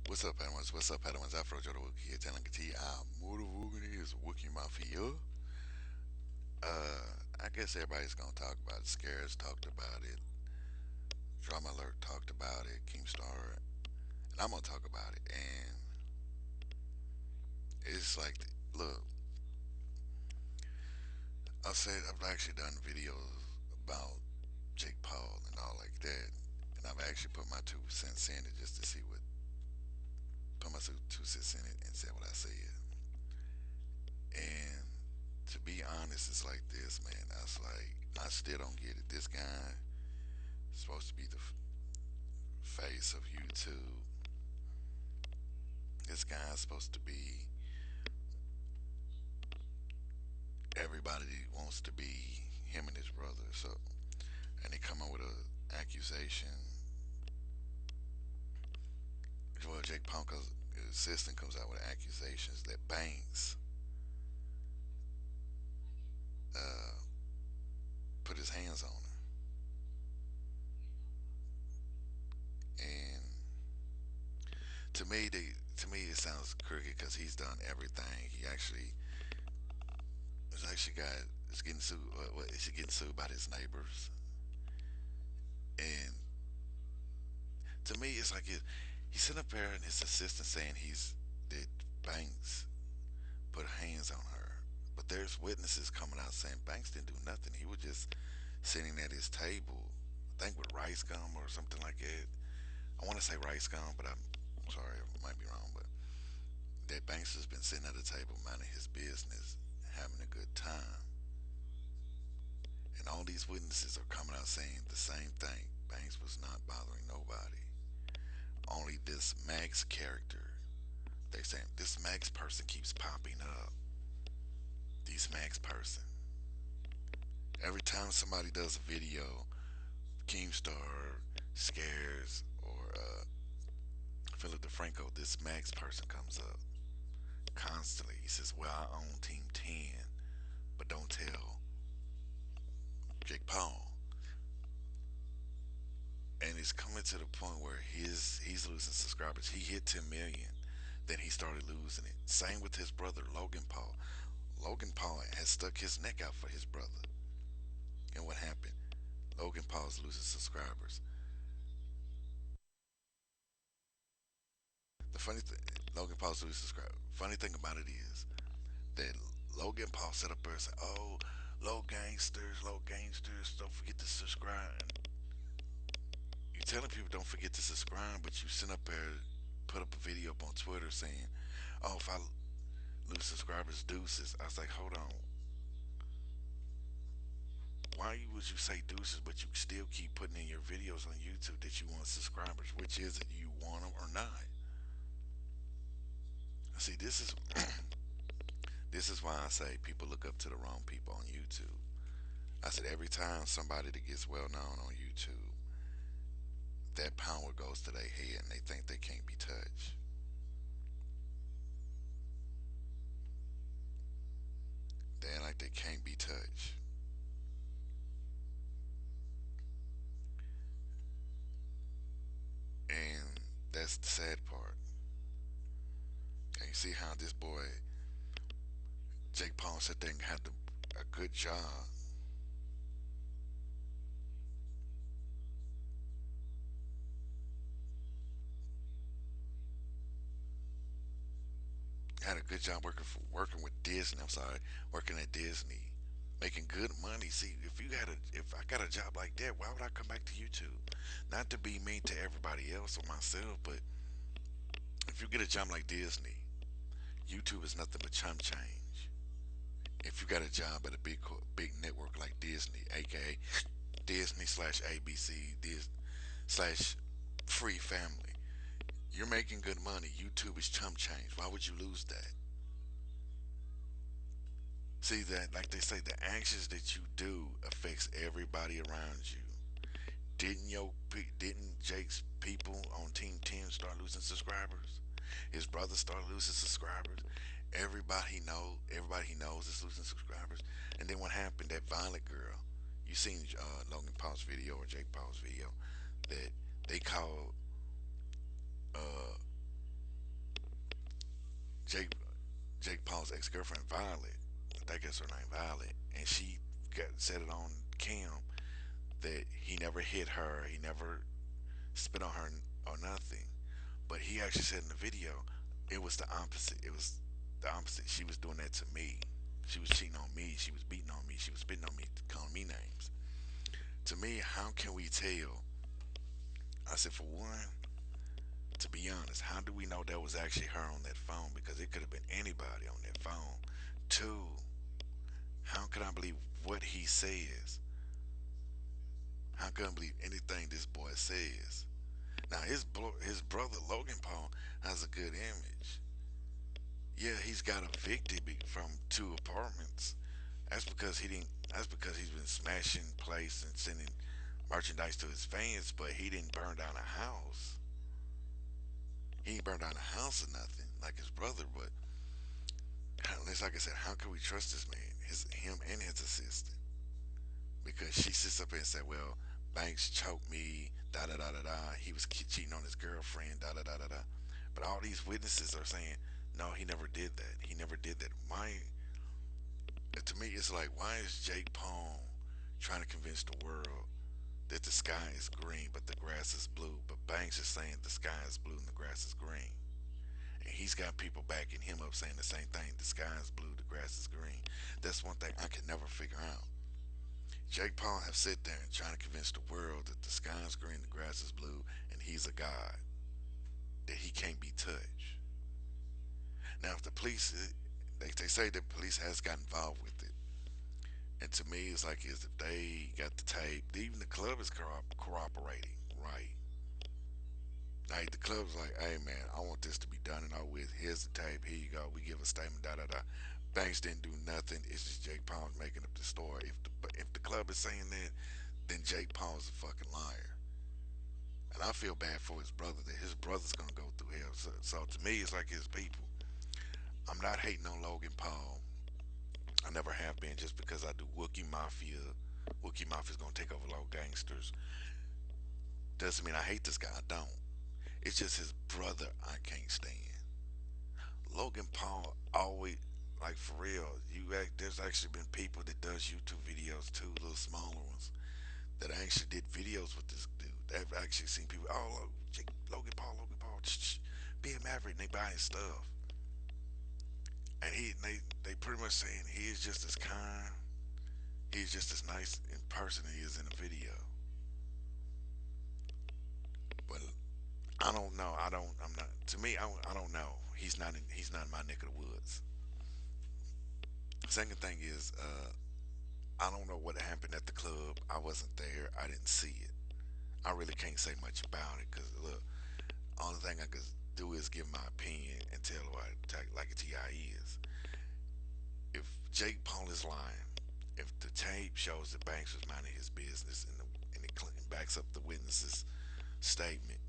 What's up, Padawans? What's up, Padawans? Afro Jodo Wookie here, telling T. Woogie is Wookie Mafia. I guess everybody's gonna talk about it. Scares talked about it. Drama Alert talked about it. Keemstar, and I'm gonna talk about it. And it's like, look, I've actually done videos about Jake Paul and all like that, and I've actually put my 2 cents in it just to see what, put my 2 cents in it and said what I said. And to be honest, it's like this, man. I still don't get it. This guy is supposed to be the face of YouTube. This guy is supposed to be everybody wants to be him and his brother. So, and they come up with a accusation. Well, Jake Paul's assistant comes out with accusations that Banks uh, put his hands on her, and to me it sounds crooked because he's done everything. He's actually got is getting sued. What is he getting sued by his neighbors? And to me, it's like he's sitting up there and his assistant saying that Banks put hands on her, but there's witnesses coming out saying Banks didn't do nothing. He was just sitting at his table, I think with rice gum or something like that. I want to say rice gum, but I'm sorry, I might be wrong. But that Banks has been sitting at a table minding his business, having a good time. And all these witnesses are coming out saying the same thing. Banks was not bothering nobody. Only this Max character, they saying this Max person keeps popping up. This Max person. Every time somebody does a video, Keemstar, Scares, or Philip DeFranco, this Max person comes up constantly. He says, "Well, I own Team 10, but don't tell Jake Paul." And it's coming to the point where he's losing subscribers. He hit 10 million, then he started losing it. Same with his brother Logan Paul. Logan Paul has stuck his neck out for his brother, and what happened? Logan Paul's losing subscribers. The funny thing, Logan Paul's losing subscribers. Funny thing about it is that Logan Paul set up there and said, "Oh, low gangsters, don't forget to subscribe." You're telling people don't forget to subscribe, but you send up there, put up a video up on Twitter saying, "Oh, if I lose subscribers, deuces." I was like, hold on. Why would you say deuces, but you still keep putting in your videos on YouTube that you want subscribers? Which is it? You want them or not? See, this is why I say people look up to the wrong people on YouTube. I said every time somebody that gets well known on YouTube, that power goes to their head and they think they can't be touched. They act like they can't be touched. And that's the sad part. And you see how this boy, Jake Paul, said they had a good job. Had a good job working with Disney. I'm sorry, working at Disney, making good money. See, if I got a job like that, why would I come back to YouTube? Not to be mean to everybody else or myself, but if you get a job like Disney, YouTube is nothing but chump change. If you got a job at a big network like Disney, aka Disney slash ABC, Disney slash Free Family, you're making good money. YouTube is chump change. Why would you lose that? See that, like they say, the actions that you do affects everybody around you. Didn't Jake's people on Team 10 start losing subscribers? His brother started losing subscribers. Everybody he knows is losing subscribers. And then what happened? That violent girl, you seen Logan Paul's video or Jake Paul's video that they called uh, Jake Jake Paul's ex girlfriend Violet, I think that's her name, Violet, and she got said it on Cam that he never hit her, he never spit on her or nothing. But he actually said in the video, it was the opposite. It was the opposite. She was doing that to me. She was cheating on me. She was beating on me. She was spitting on me, calling me names. To me, how can we tell? I said, for one, to be honest, how do we know that was actually her on that phone? Because it could have been anybody on that phone. Two, how can I believe what he says? How can I believe anything this boy says? Now his brother Logan Paul has a good image. Yeah, he's got evicted from two apartments. That's because he didn't. That's because he's been smashing plates and sending merchandise to his fans, but he didn't burn down a house. He ain't burned down a house or nothing like his brother. But it's like I said, how can we trust this man? Him and his assistant, because she sits up there and said, "Well, Banks choked me, da da da da da. He was cheating on his girlfriend, da da da da da." But all these witnesses are saying, "No, he never did that. He never did that." Why? To me, it's like, why is Jake Paul trying to convince the world that the sky is green but the grass is blue? But Banks is saying the sky is blue and the grass is green. And he's got people backing him up saying the same thing. The sky is blue, the grass is green. That's one thing I can never figure out. Jake Paul have sit there and trying to convince the world that the sky is green, the grass is blue, and he's a god, that he can't be touched. Now, if the police, they say the police has got involved with it. And to me, it's like is if they got the tape, even the club is cooperating, right? Like the club's like, hey man, I want this to be done and all with. Here's the tape. Here you go. We give a statement. Da da da. Banks didn't do nothing. It's just Jake Paul's making up the story. If the club is saying that, then Jake Paul's a fucking liar. And I feel bad for his brother that his brother's gonna go through hell. So to me, it's like his people. I'm not hating on Logan Paul. I never have been just because I do Wookie Mafia. Wookie Mafia's gonna take over low gangsters. Doesn't mean I hate this guy. I don't. It's just his brother I can't stand. Logan Paul always like for real. There's actually been people that does YouTube videos too, little smaller ones that actually did videos with this dude. I've actually seen people. Oh, Logan Paul, be a maverick. And they buy his stuff, and they pretty much saying he is just as kind. He's just as nice in person as he is in a video. But I don't know. I don't. I'm not. To me, I don't know. He's not in my neck of the woods. Second thing is, I don't know what happened at the club. I wasn't there. I didn't see it. I really can't say much about it because look, only thing I could do is give my opinion and tell what like a TI is. If Jake Paul is lying, if the tape shows that Banks was minding his business and it backs up the witness's statement,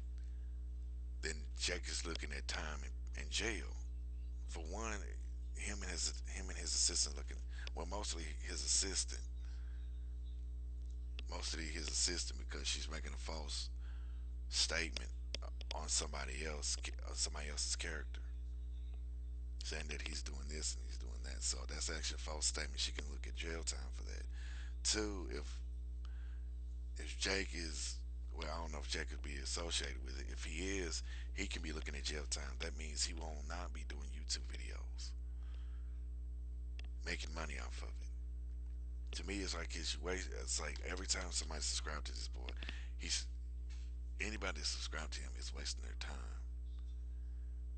then Jake is looking at time in jail. For one, him and his assistant looking well, mostly his assistant because she's making a false statement on somebody else's character, saying that he's doing this and he's doing that. So that's actually a false statement. She can look at jail time for that. Two, if Jake is well, I don't know if Jake could be associated with it. If he is, he can be looking at jail time. That means he will not be doing YouTube videos, making money off of it. To me, it's like his waste. It's like every time somebody subscribes to this boy, he's anybody that subscribed to him is wasting their time.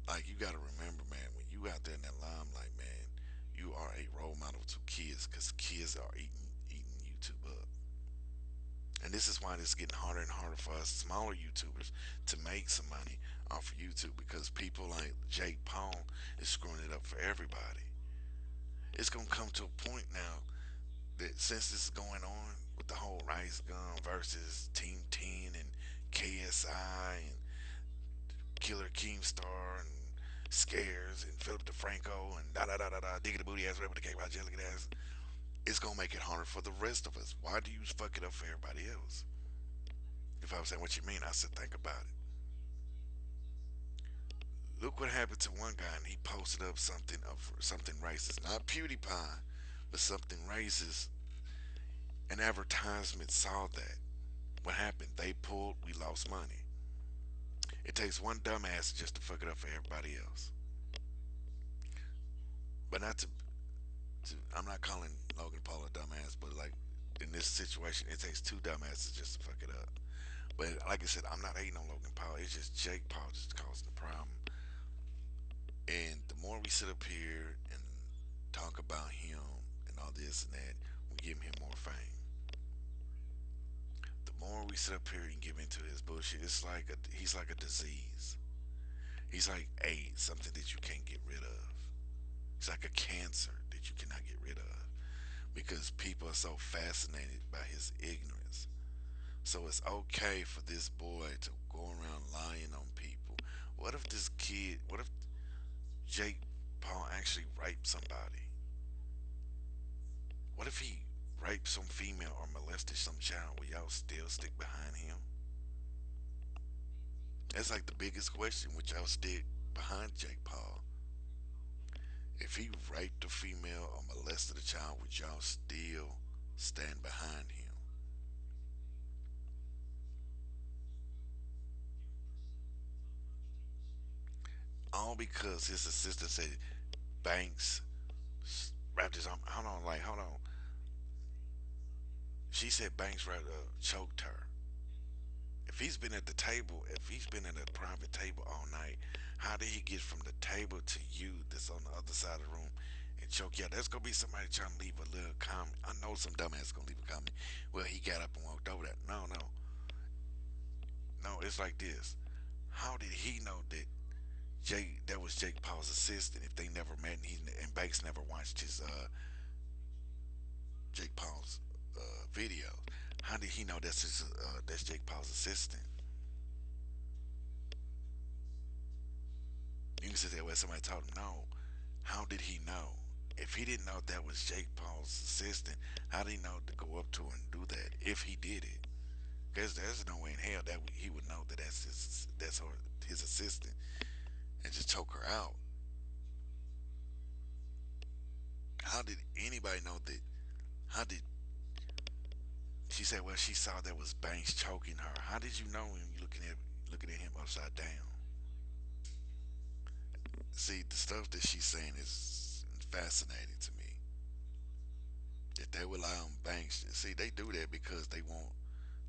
Like you got to remember, man, when you out there in that limelight, man, you are a role model to kids because kids are eating YouTube up. And this is why it's getting harder and harder for us smaller YouTubers to make some money off of YouTube because people like Jake Paul is screwing it up for everybody. It's gonna come to a point now that since this is going on with the whole Rice Gun versus Team 10 and KSI and Killer Keemstar and Scares and Philip DeFranco and da da da da da Diggity Booty ass Rebel the K by Jelly ass, it's gonna make it harder for the rest of us. Why do you fuck it up for everybody else? If I was saying what you mean, I said think about it. Look what happened to one guy, and he posted up something of something racist, not PewDiePie, but something racist. An advertisement saw that. What happened? They pulled. We lost money. It takes one dumbass just to fuck it up for everybody else. But not to I'm not calling Logan Paul a dumbass, but like in this situation, it takes two dumbasses just to fuck it up. But like I said, I'm not hating on Logan Paul. It's just Jake Paul just causing the problem. And the more we sit up here and talk about him and all this and that, we give him more fame. The more we sit up here and give into his bullshit, he's like a disease. He's like AIDS, something that you can't get rid of. He's like a cancer that you cannot get rid of because people are so fascinated by his ignorance. So it's okay for this boy to go around lying on people. What if Jake Paul actually raped somebody? What if he raped some female or molested some child? Will y'all still stick behind him? That's like the biggest question. Would y'all stick behind Jake Paul? If he raped a female or molested a child, would y'all still stand behind him? All because his assistant said Banks wrapped his arm. Hold on. She said Banks choked her. If he's been at a private table all night, how did he get from the table to you that's on the other side of the room and choke? Yeah, there's gonna be somebody trying to leave a little comment. I know some dumbass gonna leave a comment. Well, he got up and walked over that. No. It's like this. How did he know that was Jake Paul's assistant if they never met and Banks never watched his Jake Paul's videos? How did he know that's Jake Paul's assistant? You can say that way somebody told him no. How did he know? If he didn't know that was Jake Paul's assistant, how did he know to go up to her and do that if he did it? Because there's no way in hell that he would know that his assistant and just choke her out. How did anybody know that? How did she said? Well, she saw that was Banks choking her. How did you know when you looking at him upside down? See, the stuff that she's saying is fascinating to me. That they rely on Banks. See, they do that because they want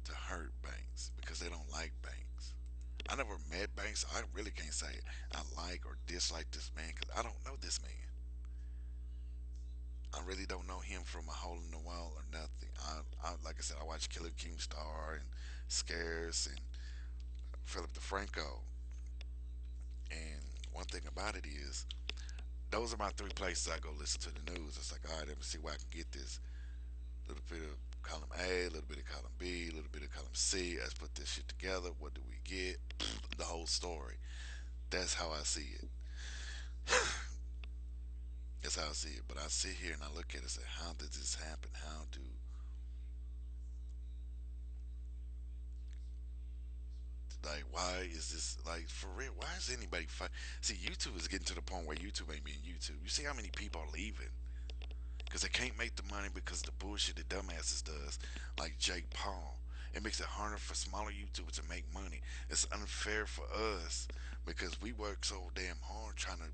to hurt Banks because they don't like Banks. I never met Banks. So I really can't say I like or dislike this man because I don't know this man. I really don't know him from a hole in the wall or nothing. Like I said, I watch Killer Keemstar and Scares and Philip DeFranco. And one thing about it is, those are my three places I go listen to the news. It's like, all right, let me see where I can get this. A little bit of column A, a little bit of column B, a little bit of column C. Let's put this shit together. What do we get? The whole story. That's how I see it. That's how I see it. But I sit here and I look at it and say, how did this happen? How do like why is this like for real? Why is anybody fight? See, YouTube is getting to the point where YouTube ain't being YouTube. You see how many people are leaving because they can't make the money because the bullshit the dumbasses does, like Jake Paul. It makes it harder for smaller YouTubers to make money. It's unfair for us because we work so damn hard trying to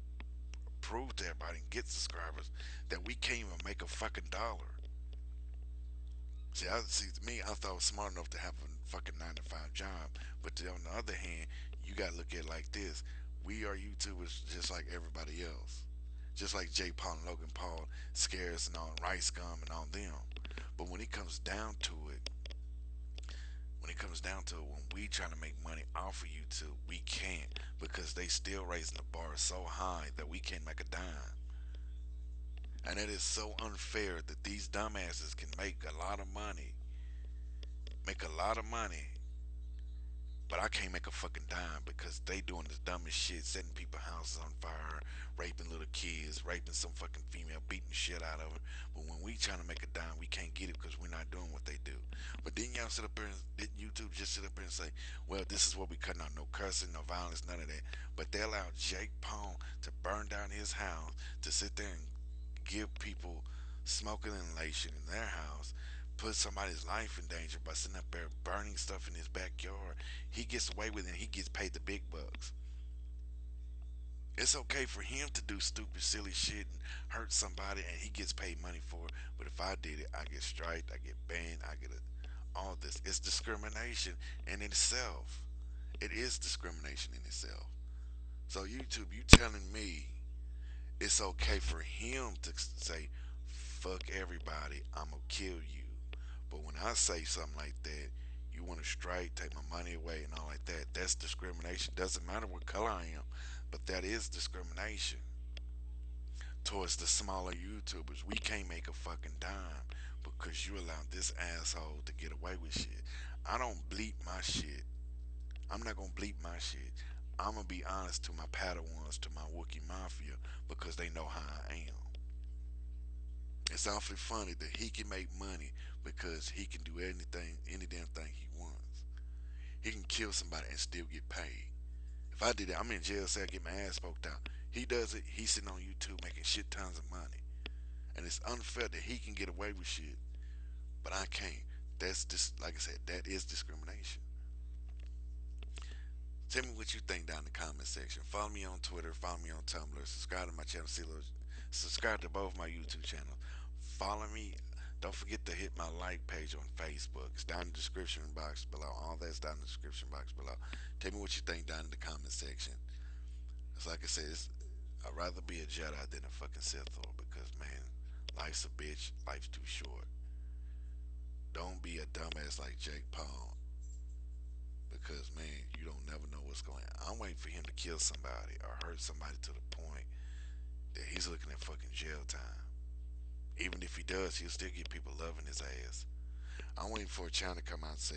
prove to everybody and get subscribers that we can't even make a fucking dollar. See, to me, I thought I was smart enough to have a fucking 9 to 5 job, but on the other hand, you gotta look at it like this: we are YouTubers just like everybody else, just like Jay Paul and Logan Paul, Scares and all Rice Gum and all them. But when it comes down to it, when we trying to make money off of YouTube, we can't because they still raising the bar so high that we can't make a dime. And it is so unfair that these dumbasses can make a lot of money, make a lot of money, But I can't make a fucking dime because they doing the dumbest shit, setting people houses on fire, raping little kids, raping some fucking female, beating shit out of her. But when we trying to make a dime, we can't get it because we're not doing what they do. But then y'all sit up there and did YouTube just sit up there and say, well, this is what we cutting out, no cussing, no violence, none of that. But they allowed Jake Paul to burn down his house, to sit there and give people smoking inhalation in their house, put somebody's life in danger by sitting up there burning stuff in his backyard. He gets away with it and he gets paid the big bucks. It's okay for him to do stupid, silly shit and hurt somebody and he gets paid money for it. But if I did it, I get striked, I get banned, I get all this. It's discrimination in itself. It is discrimination in itself. So YouTube, you telling me it's okay for him to say, fuck everybody, I'm gonna kill you. But when I say something like that, you want to strike, take my money away, and all like that, that's discrimination. Doesn't matter what color I am, but that is discrimination towards the smaller YouTubers. We can't make a fucking dime because you allowed this asshole to get away with shit. I don't bleep my shit. I'm not gonna bleep my shit. I'm gonna be honest to my Padawans, to my Wookiee Mafia, because they know how I am. It's awfully funny that he can make money because he can do anything, any damn thing he wants. He can kill somebody and still get paid. If I did it, I'm in jail, say I get my ass poked out. He does it, he's sitting on YouTube making shit tons of money. And it's unfair that he can get away with shit, but I can't. That's just, like I said, that is discrimination. Tell me what you think down in the comment section. Follow me on Twitter, follow me on Tumblr, subscribe to my channel, subscribe to both my YouTube channels. Follow me. Don't forget to hit my like page on Facebook. It's down in the description box below. All that's down in the description box below. Tell me what you think down in the comment section. It's like I said, I'd rather be a Jedi than a fucking Sith Lord because, man, life's a bitch. Life's too short. Don't be a dumbass like Jake Paul because, man, you don't never know what's going on. I'm waiting for him to kill somebody or hurt somebody to the point that he's looking at fucking jail time. Even if he does, he'll still get people loving his ass. I'm waiting for a channel to come out and say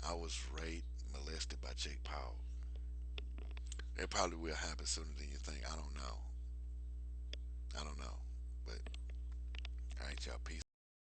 I was raped, molested by Jake Paul. It probably will happen sooner than you think. I don't know. I don't know. But, alright, y'all. Peace.